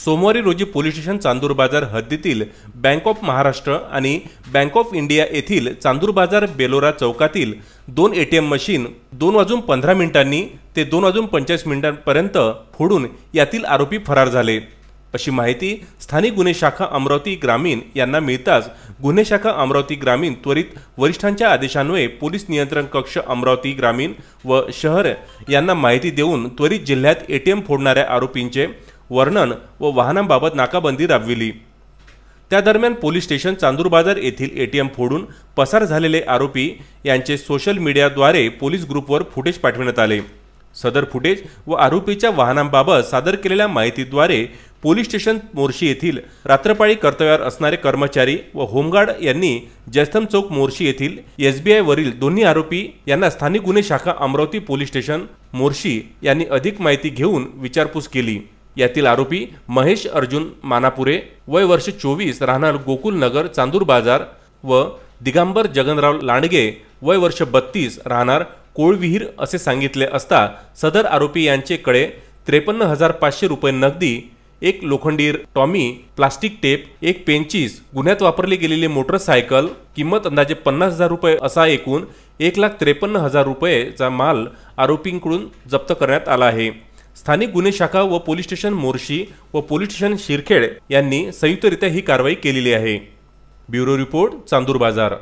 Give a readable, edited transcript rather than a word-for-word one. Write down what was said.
सोमवारी रोजी police station Chandur बाजार हद्दीतील बँक ऑफ महाराष्ट्र आणि बँक ऑफ इंडिया येथील चांदूर बाजार बेलोरा चौकातील 2 ATM मशीन 2:15 ते 2:45 पर्यंत फोडून यातील आरोपी फरार झाले, अशी माहिती स्थानिक गुन्हे शाखा अमरावती ग्रामीण यांना मिळताच गुन्हे शाखा अमरावती ग्रामीण त्वरित वरिष्ठांच्या आदेशान्वये पोलीस नियंत्रण कक्ष अमरावती ग्रामीण व शहर यांना माहिती देऊन त्वरित जिल्ह्यात ATM फोडणाऱ्या आरोपींचे वर्णन व वाहनांबाबत नाकाबंदी राबविली। त्या दरम्यान पोलीस स्टेशन चांदूर बाजार येथील ATM फोडून पसार झालेले आरोपी यांचे सोशल मीडियाद्वारे पोलीस ग्रुपवर फुटेज पाठविण्यात आले। सदर फुटेज व आरोपीच्या वाहनांबाबत सादर केलेल्या माहितीद्वारे पोलीस स्टेशन मोर्शी येथील रात्रपाळी कर्तव्यावर असणारे कर्मचारी व होमगार्ड यांनी जयस्तंभ चौक मोर्शी येथील SBI वरील दोन्ही आरोपी यांना स्थानिक गुन्हे शाखा अमरावती पोलीस स्टेशन मोर्शी यांनी अधिक माहिती घेऊन विचारपूस केली। यातील आरोपी महेश अर्जुन मानापुरे वय वर्ष 24 राहणार गोकुल नगर चांदूर बाजार व दिगंबर जगनराव लांडगे वय वर्ष 32 राहणार कोळविहीर असे सांगितले असता सदर आरोपी यांचेकडे 53,500 रुपये नगदी, एक लोखंडी टॉमी, प्लास्टिक टेप, एक पेंचीस, गुन्ह्यात वापरली गेलेली मोटरसायकल, किंमत अंदाजे 50,000 रुपये असा एकूण 1,53,000 रुपयेचा माल आरोपींकडून जप्त करण्यात आला आहे। स्थानिक गुन्हे शाखा व पोलीस स्टेशन मोर्शी व पोलीस स्टेशन शिरखेड यांनी संयुक्तरित्या ही कारवाई केलेली आहे। ब्युरो रिपोर्ट, चांदूर बाजार।